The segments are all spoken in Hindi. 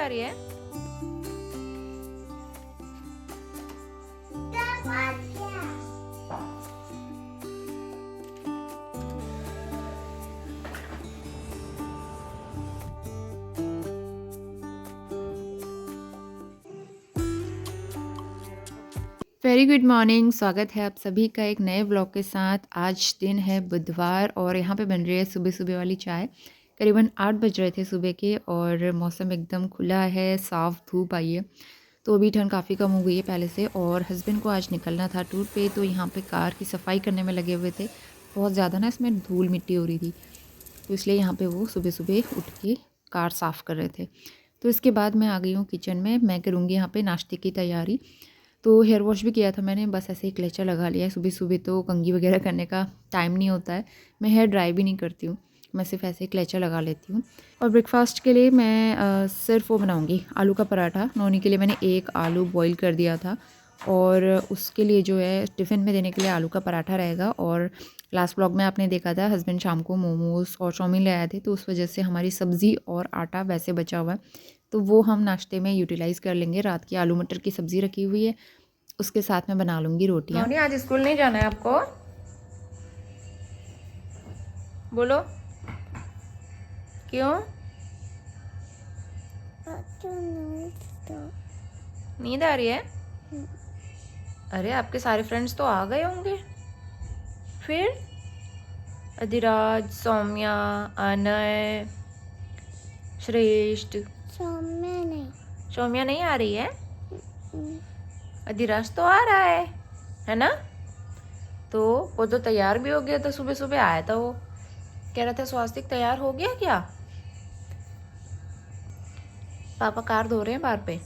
आ रही है? वेरी गुड मॉर्निंग, स्वागत है आप सभी का एक नए ब्लॉग के साथ। आज दिन है बुधवार और यहाँ पे बन रही है सुबह सुबह वाली चाय। करीबन 8 बज रहे थे सुबह के और मौसम एकदम खुला है, साफ़ धूप आई है। तो अभी ठंड काफ़ी कम हो गई है पहले से। और हस्बैंड को आज निकलना था टूर पे, तो यहाँ पे कार की सफाई करने में लगे हुए थे। बहुत ज़्यादा ना इसमें धूल मिट्टी हो रही थी, तो इसलिए यहाँ पे वो सुबह सुबह उठ के कार साफ़ कर रहे थे। तो इसके बाद मैं आ गई हूँ किचन में। मैं करूँगी यहाँ पे नाश्ते की तैयारी। तो हेयर वॉश भी किया था मैंने, बस ऐसे ही क्लेचर लगा लिया है। सुबह सुबह तो कंघी वगैरह करने का टाइम नहीं होता है। मैं हेयर ड्राई भी नहीं करती हूँ, मैं सिर्फ ऐसे ही क्लेचर लगा लेती हूँ। और ब्रेकफास्ट के लिए मैं सिर्फ वो बनाऊँगी, आलू का पराठा। नोनी के लिए मैंने एक आलू बॉईल कर दिया था और उसके लिए जो है टिफ़िन में देने के लिए आलू का पराठा रहेगा। और लास्ट ब्लॉग में आपने देखा था हस्बैंड शाम को मोमोज़ और चाउमीन ले आए थे, तो उस वजह से हमारी सब्ज़ी और आटा वैसे बचा हुआ है, तो वो हम नाश्ते में यूटिलाइज़ कर लेंगे। रात की आलू मटर की सब्ज़ी रखी हुई है, उसके साथ में बना लूँगी रोटियाँ। नोनी आज स्कूल नहीं जाना है आपको? बोलो क्यों? नींद आ रही है? अरे आपके सारे फ्रेंड्स तो आ गए होंगे। फिर अधिराज, सौम्या, अनय, श्रेष्ठ। सौम्या नहीं आ रही है? अधिराज तो आ रहा है ना? तो वो तो तैयार भी हो गया था, सुबह सुबह आया था। वो कह रहा था स्वास्तिक तैयार हो गया क्या? पापा कार धो रहे हैं बाहर पे।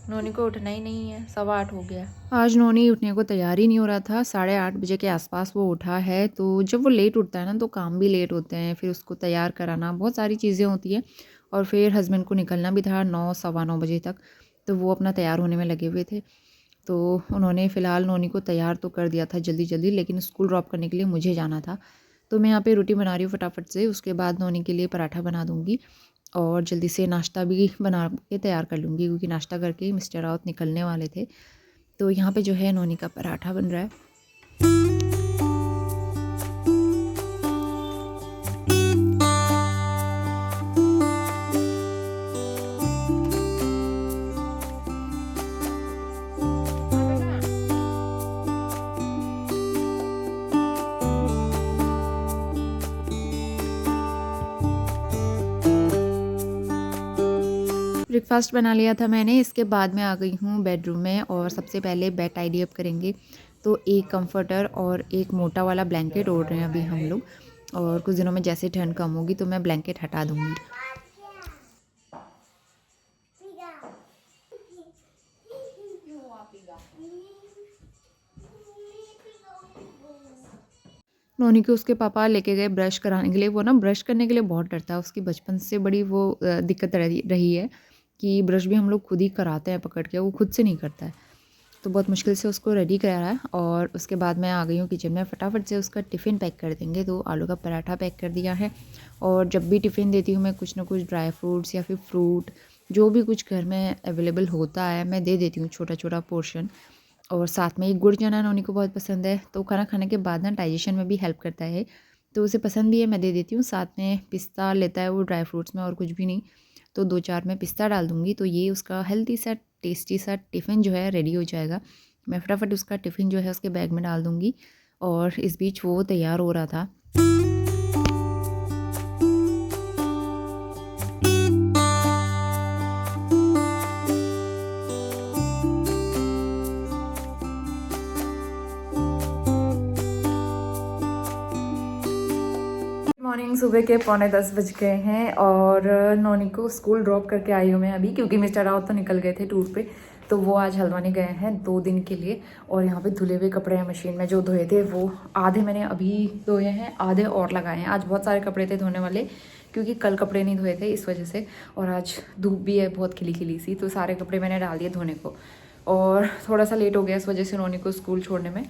नोनी को उठना ही नहीं है, 8:15 हो गया। आज नोनी उठने को तैयार ही नहीं हो रहा था। 8:30 बजे के आसपास वो उठा है। तो जब वो लेट उठता है ना तो काम भी लेट होते हैं, फिर उसको तैयार कराना, बहुत सारी चीज़ें होती हैं। और फिर हस्बैंड को निकलना भी था 9 सवा 9 बजे तक, तो वो अपना तैयार होने में लगे हुए थे। तो उन्होंने फ़िलहाल नोनी को तैयार तो कर दिया था जल्दी जल्दी, लेकिन स्कूल ड्रॉप करने के लिए मुझे जाना था। तो मैं यहाँ पे रोटी बना रही हूँ फटाफट से। उसके बाद नोनी के लिए पराठा बना दूँगी और जल्दी से नाश्ता भी बना के तैयार कर लूँगी, क्योंकि नाश्ता करके मिस्टर रावत निकलने वाले थे। तो यहाँ पे जो है नोनी का पराठा बन रहा है। ब्रेकफास्ट बना लिया था मैंने। इसके बाद मैं आ गई हूँ बेडरूम में और सबसे पहले बेड टाइडी अप करेंगे। तो एक कंफर्टर और एक मोटा वाला ब्लैंकेट ओढ़ रहे हैं अभी हम लोग, और कुछ दिनों में जैसे ठंड कम होगी तो मैं ब्लैंकेट हटा दूँगी। नोनी को उसके पापा लेके गए ब्रश कराने के लिए। वो ना ब्रश करने के लिए बहुत डरता है, उसकी बचपन से बड़ी वो दिक्कत रही है कि ब्रश भी हम लोग खुद ही कराते हैं पकड़ के, वो खुद से नहीं करता है। तो बहुत मुश्किल से उसको रेडी कराया है। और उसके बाद मैं आ गई हूँ किचन में। फटाफट से उसका टिफ़िन पैक कर देंगे। तो आलू का पराठा पैक कर दिया है। और जब भी टिफ़िन देती हूँ मैं कुछ ना कुछ ड्राई फ्रूट्स या फिर फ्रूट, जो भी कुछ घर में अवेलेबल होता है मैं दे देती हूँ, छोटा छोटा पोर्शन। और साथ में एक गुड़ चना नोनी को बहुत पसंद है, तो खाना खाने के बाद ना डाइजेशन में भी हेल्प करता है, तो उसे पसंद भी है, मैं दे देती हूँ। साथ में पिस्ता लेता है वो ड्राई फ्रूट्स में, और कुछ भी नहीं, तो 2-4 मैं पिस्ता डाल दूँगी। तो ये उसका हेल्दी सा टेस्टी सा टिफ़िन जो है रेडी हो जाएगा। मैं फटाफट उसका टिफ़िन जो है उसके बैग में डाल दूँगी। और इस बीच वो तैयार हो रहा था। मॉर्निंग सुबह के 9:45 बज गए हैं और नोनी को स्कूल ड्रॉप करके आई हूँ मैं अभी, क्योंकि मिस्टर रावत तो निकल गए थे टूर पे। तो वो आज हल्द्वानी गए हैं 2 दिन के लिए। और यहाँ पे धुले हुए कपड़े हैं मशीन में, जो धोए थे वो आधे मैंने अभी धोए हैं, आधे और लगाए हैं। आज बहुत सारे कपड़े थे धोने वाले, क्योंकि कल कपड़े नहीं धोए थे इस वजह से। और आज धूप भी है बहुत खिली खिली सी, तो सारे कपड़े मैंने डाल दिए धोने को। और थोड़ा सा लेट हो गया इस वजह से नोनी को स्कूल छोड़ने में।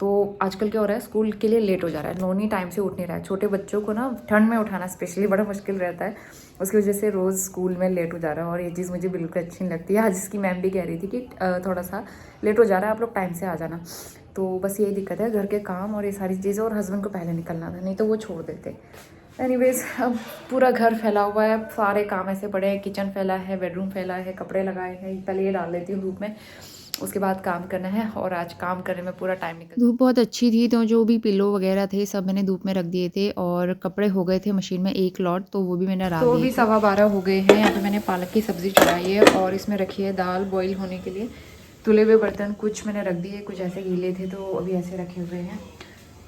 तो आजकल क्या हो रहा है, स्कूल के लिए लेट हो जा रहा है, नोनी टाइम से उठ नहीं रहा है। छोटे बच्चों को ना ठंड में उठाना स्पेशली बड़ा मुश्किल रहता है, उसकी वजह से रोज़ स्कूल में लेट हो जा रहा है। और ये चीज़ मुझे बिल्कुल अच्छी नहीं लगती है। आज इसकी मैम भी कह रही थी कि थोड़ा सा लेट हो जा रहा है, आप लोग टाइम से आ जाना। तो बस यही दिक्कत है, घर के काम और ये सारी चीज़ें, और हस्बैंड को पहले निकलना था, नहीं तो वो छोड़ देते। एनीवेज, अब पूरा घर फैला हुआ है, सारे काम ऐसे पड़े हैं, किचन फैला है, बेडरूम फैला है, कपड़े लगाए हैं, पहले ये डाल लेती हूँ धूप में, उसके बाद काम करना है। और आज काम करने में पूरा टाइम निकल, धूप बहुत अच्छी थी तो जो भी पिलो वगैरह थे सब मैंने धूप में रख दिए थे, और कपड़े हो गए थे मशीन में एक लॉट, तो वो भी मैंने डाल दिए। तो अभी 12:15 हो गए हैं। यहाँ पे मैंने पालक की सब्ज़ी चढ़ाई है और इसमें रखी है दाल बॉईल होने के लिए। तुले हुए बर्तन कुछ मैंने रख दिए, कुछ ऐसे गीले थे तो अभी ऐसे रखे हुए हैं।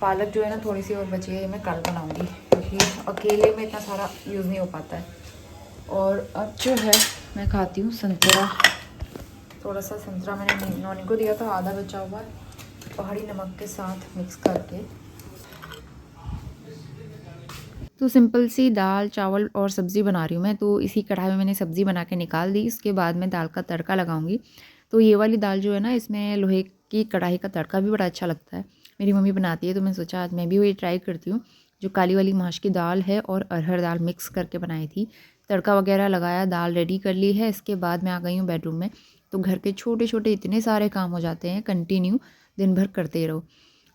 पालक जो है ना थोड़ी सी और बची है, मैं कल बनाऊँगी क्योंकि अकेले में इतना सारा यूज़ नहीं हो पाता है। और अब जो है मैं खाती हूँ संतरा, थोड़ा सा संतरा मैंने नॉनी को दिया था, आधा बचा हुआ है, पहाड़ी नमक के साथ मिक्स करके। तो सिंपल सी दाल चावल और सब्ज़ी बना रही हूँ मैं। तो इसी कढ़ाई में मैंने सब्ज़ी बना के निकाल दी, इसके बाद मैं दाल का तड़का लगाऊंगी। तो ये वाली दाल जो है ना, इसमें लोहे की कढ़ाई का तड़का भी बड़ा अच्छा लगता है, मेरी मम्मी बनाती है, तो मैंने सोचा आज मैं भी वही ट्राई करती हूँ। जो काली वाली माश की दाल है और अरहर दाल मिक्स करके बनाई थी, तड़का वगैरह लगाया, दाल रेडी कर ली है। इसके बाद मैं आ गई हूँ बेडरूम में। तो घर के छोटे छोटे इतने सारे काम हो जाते हैं, कंटिन्यू दिन भर करते रहो,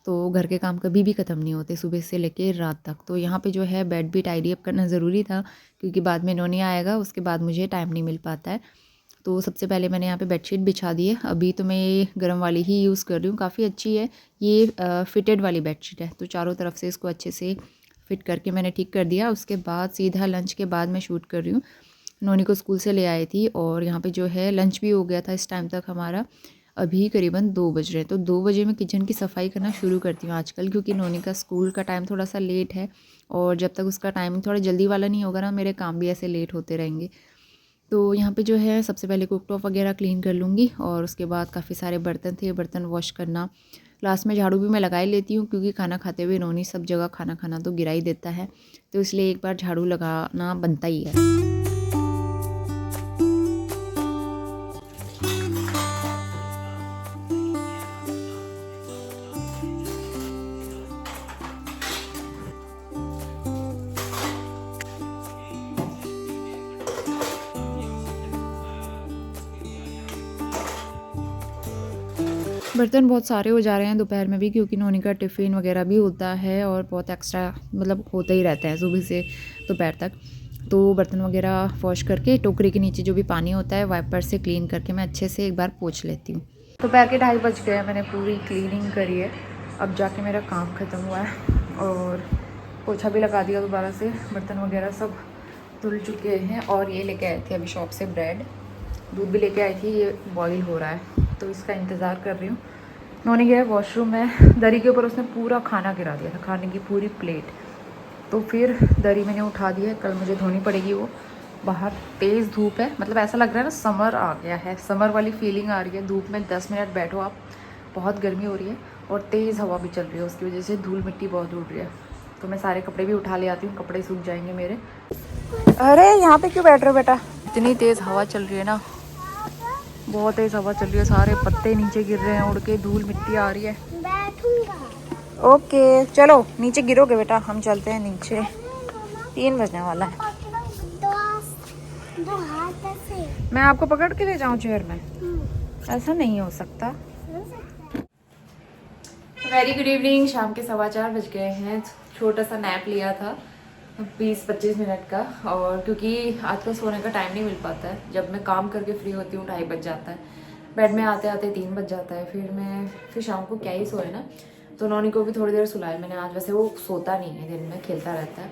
तो घर के काम कभी भी ख़त्म नहीं होते सुबह से लेकर रात तक। तो यहाँ पे जो है बेड भी टाइडी अप करना ज़रूरी था, क्योंकि बाद में नोनी आएगा, उसके बाद मुझे टाइम नहीं मिल पाता है। तो सबसे पहले मैंने यहाँ पे बेडशीट बिछा दी है। अभी तो मैं ये गर्म वाली ही यूज़ कर रही हूँ, काफ़ी अच्छी है ये, फिटेड वाली बेडशीट है। तो चारों तरफ से इसको अच्छे से फिट करके मैंने ठीक कर दिया। उसके बाद सीधा लंच के बाद मैं शूट कर रही हूँ। नोनी को स्कूल से ले आई थी और यहाँ पे जो है लंच भी हो गया था इस टाइम तक हमारा। अभी करीबन 2 बज रहे हैं, तो 2 बजे मैं किचन की सफाई करना शुरू करती हूँ आजकल, क्योंकि नोनी का स्कूल का टाइम थोड़ा सा लेट है, और जब तक उसका टाइमिंग थोड़ा जल्दी वाला नहीं होगा ना, मेरे काम भी ऐसे लेट होते रहेंगे। तो यहाँ पे जो है सबसे पहले कुकटॉप वगैरह क्लीन कर लूँगी, और उसके बाद काफ़ी सारे बर्तन थे, बर्तन वॉश करना। लास्ट में झाड़ू भी मैं लगा ही लेती हूँ, क्योंकि खाना खाते हुए नोनी सब जगह खाना खाना तो गिरा ही देता है, तो इसलिए एक बार झाड़ू लगाना बनता ही है। बर्तन बहुत सारे हो जा रहे हैं दोपहर में भी, क्योंकि नोनी का टिफ़िन वगैरह भी होता है, और बहुत एक्स्ट्रा मतलब होता ही रहता है सुबह से दोपहर तक। तो बर्तन वगैरह वॉश करके टोकरी के नीचे जो भी पानी होता है वाइपर से क्लीन करके मैं अच्छे से एक बार पोंछ लेती हूँ। दोपहर के 2:30 बज गए, मैंने पूरी क्लीनिंग करी है, अब जाके मेरा काम ख़त्म हुआ है, और पोछा भी लगा दिया दोबारा से, बर्तन वगैरह सब धुल चुके हैं। और ये लेके आए थे अभी शॉप से ब्रेड, दूध भी लेके आई थी, ये बॉईल हो रहा है तो इसका इंतज़ार कर रही हूँ। नोनी गया वॉशरूम में, दरी के ऊपर उसने पूरा खाना गिरा दिया था, खाने की पूरी प्लेट, तो फिर दरी मैंने उठा दी है, कल मुझे धोनी पड़ेगी वो। बाहर तेज़ धूप है, मतलब ऐसा लग रहा है ना समर आ गया है, समर वाली फीलिंग आ रही है। धूप में 10 मिनट बैठो आप, बहुत गर्मी हो रही है, और तेज़ हवा भी चल रही है, उसकी वजह से धूल मिट्टी बहुत उड़ रही है। तो मैं सारे कपड़े भी उठा ले आती हूँ, कपड़े सूख जाएंगे मेरे। अरे यहाँ पे क्यों बैठ रहे हो बेटा, इतनी तेज़ हवा चल रही है ना, बहुत तेज़ हवा चल रही है, सारे पत्ते नीचे गिर रहे हैं उड़ के, धूल मिट्टी आ रही है। बैठूंगा। ओके चलो नीचे गिरोगे बेटा, हम चलते हैं नीचे, 3 बजने वाला है। दो हाथ से मैं आपको पकड़ के ले जाऊं चेयर में? ऐसा नहीं हो सकता। वेरी गुड इवनिंग, शाम के 4:15 बज गए हैं। छोटा सा नैप लिया था 20-25 मिनट का, और क्योंकि आजकल सोने का टाइम नहीं मिल पाता है, जब मैं काम करके फ्री होती हूँ 2:30 बज जाता है, बेड में आते आते 3 बज जाता है, फिर शाम को क्या ही सोए ना। तो नौनी को भी थोड़ी देर सुलाया मैंने आज, वैसे वो सोता नहीं है, दिन में खेलता रहता है,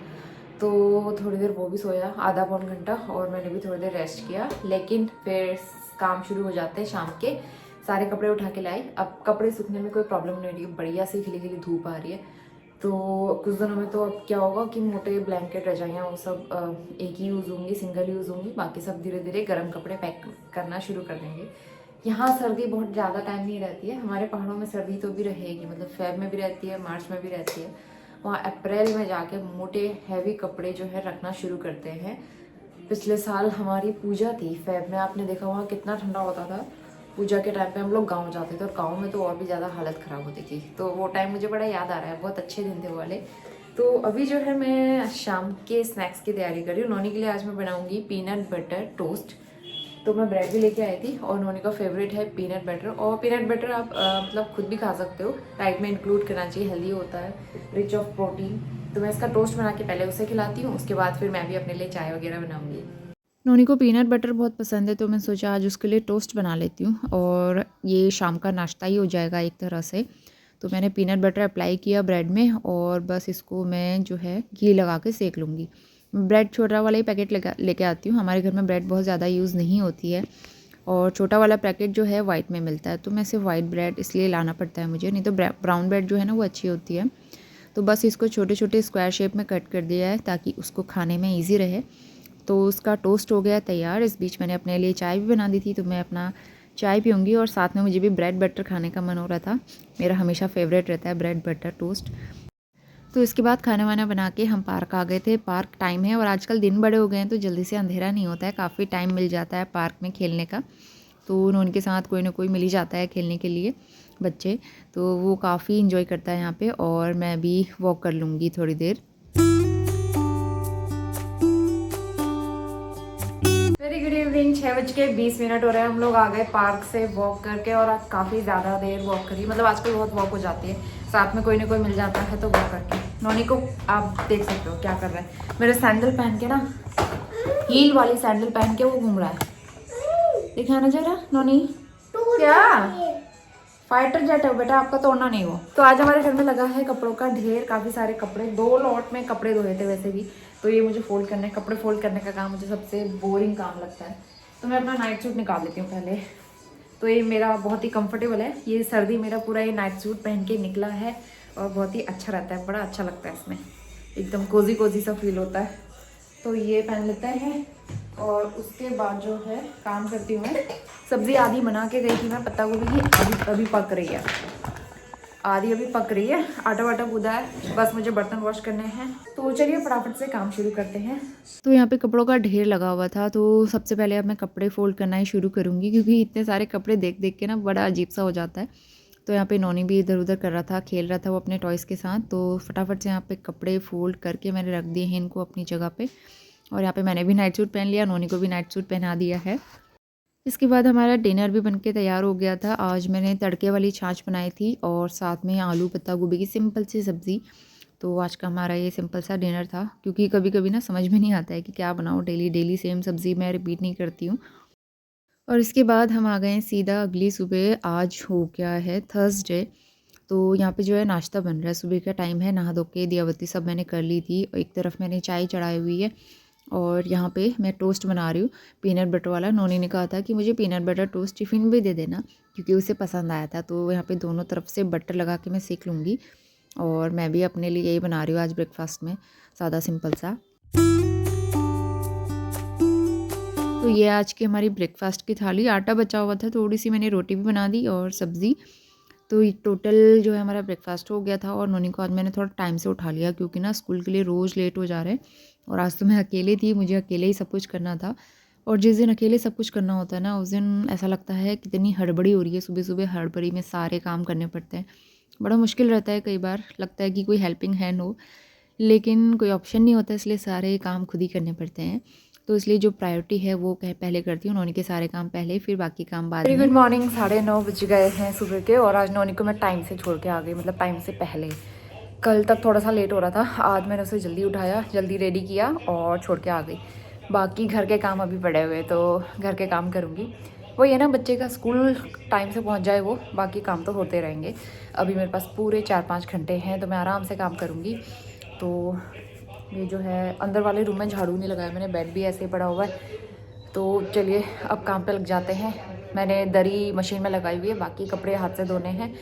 तो थोड़ी देर वो भी सोया, आधा पौन घंटा, और मैंने भी थोड़ी देर रेस्ट किया। लेकिन फिर काम शुरू हो जाते हैं शाम के। सारे कपड़े उठा के लाई, अब कपड़े सूखने में कोई प्रॉब्लम नहीं रही, बढ़िया सी खिली खिली धूप आ रही है। तो कुछ दिनों में तो अब क्या होगा कि मोटे ब्लैंकेट रजाइयाँ वो सब एक ही यूज़ होंगी, सिंगल यूज़ होंगी, बाकी सब धीरे धीरे गर्म कपड़े पैक करना शुरू कर देंगे। यहाँ सर्दी बहुत ज़्यादा टाइम नहीं रहती है, हमारे पहाड़ों में सर्दी तो भी रहेगी, मतलब फेब में भी रहती है, मार्च में भी रहती है। वहाँ अप्रैल में जाके मोटे हैवी कपड़े जो है रखना शुरू करते हैं। पिछले साल हमारी पूजा थी फेब में, आपने देखा वहाँ कितना ठंडा होता था, पूजा के टाइम पे हम लोग गांव जाते थे और गांव में तो और भी ज़्यादा हालत ख़राब होती थी। तो वो टाइम मुझे बड़ा याद आ रहा है, बहुत अच्छे दिन थे वो वाले। तो अभी जो है मैं शाम के स्नैक्स की तैयारी कर रही हूँ। नोनी के लिए आज मैं बनाऊँगी पीनट बटर टोस्ट। तो मैं ब्रेड भी लेके आई थी और नोनी का फेवरेट है पीनट बटर। और पीनट बटर आप मतलब खुद भी खा सकते हो, डाइट में इंक्लूड करना चाहिए, हेल्दी होता है, रिच ऑफ प्रोटीन। तो मैं इसका टोस्ट बना के पहले उसे खिलाती हूँ, उसके बाद फिर मैं भी अपने लिए चाय वगैरह बनाऊँगी। नोनी को पीनट बटर बहुत पसंद है तो मैं सोचा आज उसके लिए टोस्ट बना लेती हूँ और ये शाम का नाश्ता ही हो जाएगा एक तरह से। तो मैंने पीनट बटर अप्लाई किया ब्रेड में और बस इसको मैं जो है घी लगा के सेक लूँगी। ब्रेड छोटा वाला ही पैकेट लेके आती हूँ, हमारे घर में ब्रेड बहुत ज़्यादा यूज़ नहीं होती है और छोटा वाला पैकेट जो है वाइट में मिलता है, तो मैं सिर्फ वाइट ब्रेड इसलिए लाना पड़ता है मुझे, नहीं तो ब्राउन ब्रेड जो है ना वो अच्छी होती है। तो बस इसको छोटे छोटे स्क्वायर शेप में कट कर दिया है ताकि उसको खाने में ईजी रहे। तो उसका टोस्ट हो गया तैयार। इस बीच मैंने अपने लिए चाय भी बना दी थी, तो मैं अपना चाय पीऊँगी और साथ में मुझे भी ब्रेड बटर खाने का मन हो रहा था। मेरा हमेशा फेवरेट रहता है ब्रेड बटर टोस्ट। तो इसके बाद खाना वाना बना के हम पार्क आ गए थे। पार्क टाइम है और आजकल दिन बड़े हो गए हैं तो जल्दी से अंधेरा नहीं होता है, काफ़ी टाइम मिल जाता है पार्क में खेलने का। तो उनके के साथ कोई ना कोई मिल ही जाता है खेलने के लिए बच्चे, तो वो काफ़ी इंजॉय करता है यहाँ पे और मैं भी वॉक कर लूँगी थोड़ी देर। वेरी गुड इवनिंग, 6:20 हो रहे हैं। हम लोग आ गए पार्क से वॉक करके और आज काफ़ी ज़्यादा देर वॉक करी, मतलब आजकल बहुत वॉक हो जाती है, साथ में कोई ना कोई मिल जाता है तो वॉक करके। नोनी को आप देख सकते हो क्या कर रहा है, मेरे सैंडल पहन के ना, हील वाली सैंडल पहन के वो घूम रहा है। दिखाना जरा नोनी, क्या फाइटर जेट है बेटा, आपका तोड़ना नहीं हो। तो आज हमारे घर में लगा है कपड़ों का ढेर, काफ़ी सारे कपड़े, 2 लॉट में कपड़े धोए थे वैसे भी। तो ये मुझे फोल्ड करने, कपड़े फोल्ड करने का काम मुझे सबसे बोरिंग काम लगता है। तो मैं अपना नाइट सूट निकाल लेती हूँ पहले। तो ये मेरा बहुत ही कंफर्टेबल है, ये सर्दी मेरा पूरा ये नाइट सूट पहन के निकला है और बहुत ही अच्छा रहता है, बड़ा अच्छा लगता है इसमें, एकदम कोजी कोजी सा फील होता है। तो ये पहन लेते हैं और उसके बाद जो है काम करती हूँ मैं। सब्ज़ी आधी बना के गई थी मैं पत्ता गोभी की, आधी अभी पक रही है, आधी अभी पक रही है, आटा वाटा गूदा है, बस मुझे बर्तन वॉश करने हैं। तो चलिए फटाफट से काम शुरू करते हैं। तो यहाँ पे कपड़ों का ढेर लगा हुआ था, तो सबसे पहले अब मैं कपड़े फोल्ड करना ही शुरू करूँगी क्योंकि इतने सारे कपड़े देख देख के ना बड़ा अजीब सा हो जाता है। तो यहाँ पे नोनी भी इधर उधर कर रहा था, खेल रहा था वो अपने टॉयज़ के साथ। तो फटाफट से यहाँ पे कपड़े फोल्ड करके मैंने रख दिए हैं इनको अपनी जगह पे। और यहाँ पे मैंने भी नाइट सूट पहन लिया, नोनी को भी नाइट सूट पहना दिया है। इसके बाद हमारा डिनर भी बनके तैयार हो गया था। आज मैंने तड़के वाली छाछ बनाई थी और साथ में आलू पत्ता गोभी की सिंपल सी सब्ज़ी। तो आज का हमारा ये सिंपल सा डिनर था, क्योंकि कभी कभी ना समझ में नहीं आता है कि क्या बनाऊँ, डेली डेली सेम सब्ज़ी मैं रिपीट नहीं करती हूँ। और इसके बाद हम आ गए सीधा अगली सुबह। आज हो गया है थर्सडे। तो यहाँ पे जो है नाश्ता बन रहा है, सुबह का टाइम है, नहा धो के दियाबत्ती सब मैंने कर ली थी। एक तरफ मैंने चाय चढ़ाई हुई है और यहाँ पे मैं टोस्ट बना रही हूँ पीनट बटर वाला। नोनी ने कहा था कि मुझे पीनट बटर टोस्ट टिफ़िन भी दे देना क्योंकि उसे पसंद आया था। तो यहाँ पे दोनों तरफ से बटर लगा के मैं सेक लूँगी और मैं भी अपने लिए यही बना रही हूँ आज ब्रेकफास्ट में, सादा सिंपल सा। तो ये आज की हमारी ब्रेकफास्ट की थाली। आटा बचा हुआ था, थोड़ी सी मैंने रोटी भी बना दी और सब्ज़ी। तो ये टोटल जो है हमारा ब्रेकफास्ट हो गया था। और नोनी को आज मैंने थोड़ा टाइम से उठा लिया क्योंकि ना स्कूल के लिए रोज़ लेट हो जा रहे हैं और आज तो मैं अकेले थी, मुझे अकेले ही सब कुछ करना था। और जिस दिन अकेले सब कुछ करना होता है ना, उस दिन ऐसा लगता है कितनी हड़बड़ी हो रही है, सुबह सुबह हड़बड़ी में सारे काम करने पड़ते हैं, बड़ा मुश्किल रहता है। कई बार लगता है कि कोई हेल्पिंग हैंड हो, लेकिन कोई ऑप्शन नहीं होता, इसलिए सारे काम खुद ही करने पड़ते हैं। तो इसलिए जो प्रायोरिटी है वो पहले करती हूँ, नोनी के सारे काम पहले, फिर बाकी काम बाद में। गुड मॉर्निंग, 9:30 बज गए हैं सुबह के और आज नोनी को मैं टाइम से छोड़ के आ गई, मतलब टाइम से पहले। कल तक थोड़ा सा लेट हो रहा था, आज मैंने उसे जल्दी उठाया, जल्दी रेडी किया और छोड़ के आ गई। बाकी घर के काम अभी पड़े हुए, तो घर के काम करूँगी। वही है ना, बच्चे का स्कूल टाइम से पहुँच जाए वो, बाकी काम तो होते रहेंगे। अभी मेरे पास पूरे 4-5 घंटे हैं तो मैं आराम से काम करूँगी। तो ये जो है अंदर वाले रूम में झाड़ू नहीं लगाया मैंने, बेड भी ऐसे ही पड़ा हुआ है। तो चलिए अब काम पे लग जाते हैं। मैंने दरी मशीन में लगाई हुई है, बाकी कपड़े हाथ से धोने हैं,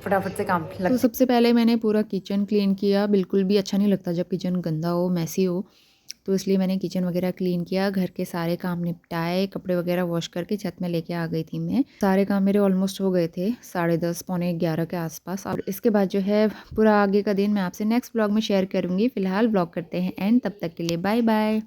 फटाफट से काम लग। तो सबसे पहले मैंने पूरा किचन क्लीन किया। बिल्कुल भी अच्छा नहीं लगता जब किचन गंदा हो, मैसी हो, तो इसलिए मैंने किचन वगैरह क्लीन किया, घर के सारे काम निपटाए, कपड़े वगैरह वॉश करके छत में लेके आ गई थी मैं। सारे काम मेरे ऑलमोस्ट हो गए थे 10:30 पौने 11 के आसपास। और इसके बाद जो है पूरा आगे का दिन मैं आपसे नेक्स्ट ब्लॉग में शेयर करूँगी। फिलहाल ब्लॉग करते हैं एंड, तब तक के लिए बाय बाय।